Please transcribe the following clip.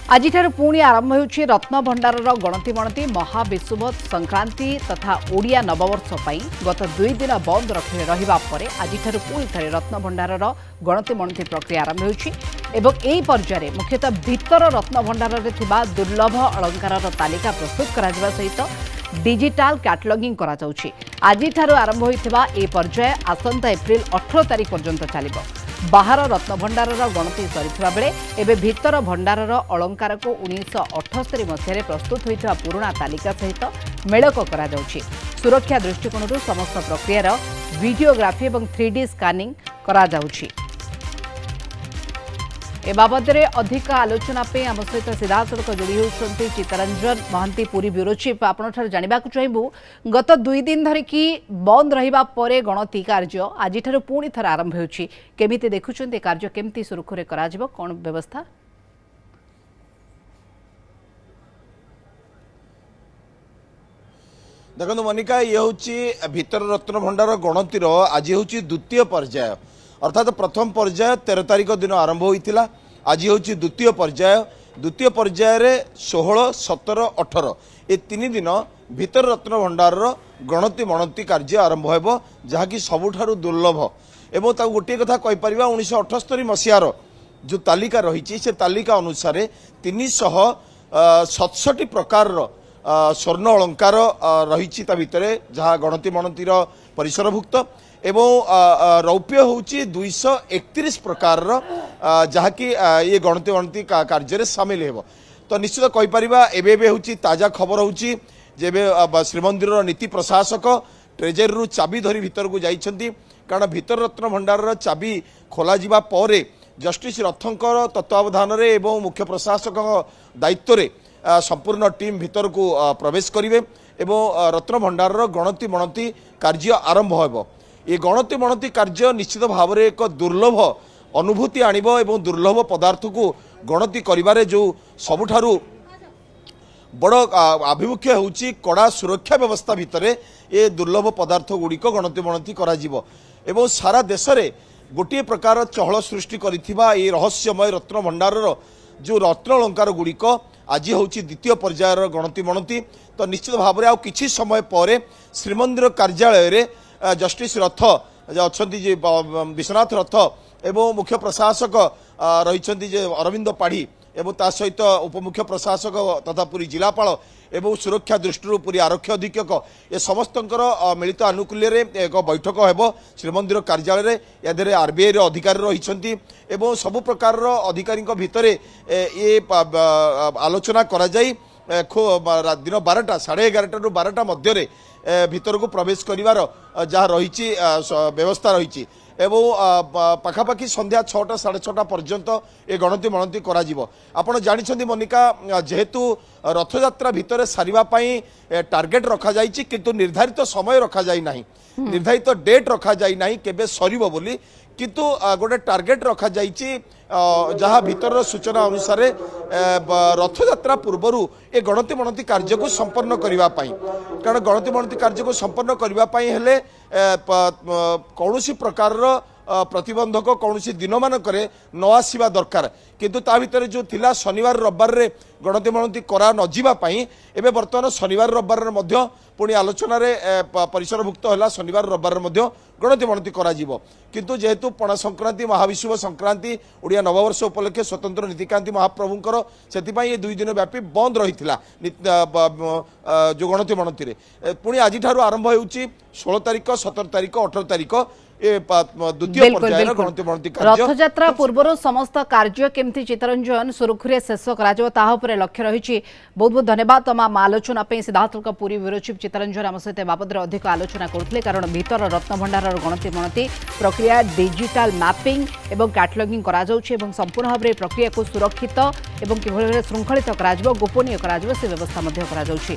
आज पुणी आरंभ होउछि रत्न भंडार गणति मणति महाविषुवत संक्रांति तथा ओडिया नववर्ष पर गत 2 दिन बंद रहिबा परे आज पुणी थे रत्न भंडार गणति मणति प्रक्रिया आरंभ होउछि एवं एही पर्याय मुख्यतः भीतर रत्न भंडार दुर्लभ अलंकार तालिका प्रस्तुत करा सहित डिजिटाल कैटलॉगिंग करा जाउछि। आज आरंभ होइथिबा ए पर्याय आसंता एप्रिल 18 तारिख पर्यंत चलिबो। बाहर रत्न भंडार गणति सरीथिबा बेले एबे भीतर भंडार अलंकार को 1978 मसीह प्रस्तुत होइथिबा पुराना तालिका सहित मेलक करा जाउछि। सुरक्षा दृष्टिकोणरू समस्त प्रक्रियार वीडियोग्राफी और 3D स्कानिंग करा जाउछि। ए बाबद अधिक आलोचना पे आम सहित सीधासख जोड़ी होती चित्तरंजन महांती पुरी ब्यूरो चीफ आपठार जानवा चाहबू गत 2 दिन धरिकी बंद रहिबा परे गणति कार्य आज पुणी थर आरंभ होउछि केमिति देखुछन्ते कार्य केमिति सुरखुरे करा जिवो कोन व्यवस्था। देखो मनिका ये हूँ भीतर रत्न भंडार गणतिर आज हूँ द्वितीय पर्याय अर्थात प्रथम पर्याय 13 तारिख दिन आरंभ होता आज हूँ द्वितीय पर्याय 16, 17, 18 ये 3 दिन भीतर रत्न भंडार गणति मणति कार्य आरंभ हो जहाँकि सबुठारु दुर्लभ एवं गोटे कथा कहीपर 1978 मसीहार जो तालिका रही से तालिका अनुसार 367 प्रकार स्वर्ण अलंकार रही भितर जहाँ गणति मणतिर परिसरभुक्त एवं रौप्य हूँ 231 प्रकार जहाँकि ये गणति मणति कार्य सामिल हो। तो निश्चित कहीपर एवं हूँ ताजा खबर हूँ श्रीमंदिर नीति प्रशासक ट्रेजरी चाबी धरी भीतर को जाइछंती कारण भीतर रत्न भंडार चाबी खोल जावा जस्टिस रथंकर तत्वावधान एवं मुख्य प्रशासक दायित्व रे संपूर्ण टीम भीतर को प्रवेश करेंगे एवं रत्न भंडार गणति मणति कार्य आरंभ हो। ये गणति मणति कार्य निश्चित भाव में एक दुर्लभ अनुभूति आणिबो एवं दुर्लभ पदार्थ को गणति करिबारे जो सबुठारु बड़ आभिमुख्य होउची कड़ा सुरक्षा व्यवस्था भितर ये दुर्लभ पदार्थ गुड़िक गणति मणति करा जिवो एवं सारा देश में गोटे प्रकार चहल सृष्टि करिथिबा ये रहस्यमय रत्न भंडार जो रत्न अलंकार गुड़िक आज हूँ द्वितीय पर्यायर गणति मणति। तो निश्चित भाव में किछि समय पर श्रीमंदिर कार्यालय रे जस्टिस रथ अच्छा विश्वनाथ रथ एवं मुख्य प्रशासक रही अरविंद पाढ़ी एवं ता सहित उपमुख्य प्रशासक तथा पुरी जिलापाल एवं सुरक्षा दृष्टि पुरी आरक्षी अधीक्षक ये समस्त मिलित आनुकूल्य एक बैठक हो श्रीमंदिर कार्यालय या आरबीआई अधिकारी रही एवं सबु प्रकार अधिकारी भितर ये आलोचना करा जाई दिन 12टा 11:30 रु 12टा मध्य भीतर को प्रवेश करिवार जहाँ रही व्यवस्था रही एवं पाखापाखि संध्या 6टा 6:30 पर्यंत ये गणति मणति करा जिवो। आपण जानिछन्ती मनिका जेहेतु रथयात्रा भितर सारिबा पई टार्गेट रखा जाइछि किंतु निर्धारित समय रखा जाई नाही निर्धारित डेट रखा जाई नाही केबे सरिबो बोली किंतु गोटे टार्गेट रखा जाइछि जहाँ भीतर सूचना अनुसार रथयात्रा पूर्वर ए गणति मणति कार्य को संपन्न करने कारण गणति मणति कार्य को संपन्न करने कौन प्रकार प्रतिबंधक कौन दिन मानक न आसवा दरकार किंतु ता भितर जो थिला शनिवार रविवार रे गणति मणति करा न जीवाई एवं बर्तमान शनिवार रविवार पुणी आलोचन परिसरभुक्त है शनिवार रविवार गणति मणति करा जीवो किंतु जेहेतु पणा संक्रांति महाविषुव संक्रांति ओडिया नववर्ष उपलक्षे स्वतंत्र नीतिकांति महाप्रभुंकर से ये 2 दिन व्यापी बंद रही जो गणति मणति पुणी आज आरंभ हो 16 तारिख 17 तारिख 18 तारिख द्वितीय पर्याय गणति मणति रथयात्रा पूर्व समस्त कार्य केमती चित्तरंजन सुरखुरे शेष कर लक्ष्य रही। बहुत बहुत धन्यवाद तमाम आलोचना सिद्धार्थ पुरी ब्यूरो चीफ चित्तरंजन आम सहित बाबद अधिक आलोचना करते कारण भीतर रत्न भंडार गणति मणति प्रक्रिया डिजिटाल मैपिंग एवं कैटलॉगिंग करा जाउछि एवं संपूर्ण भाव में प्रक्रिया को सुरक्षित एवं किभଳି श्रृंखलित करा गोपनीय करा से व्यवस्था करा जाउछि।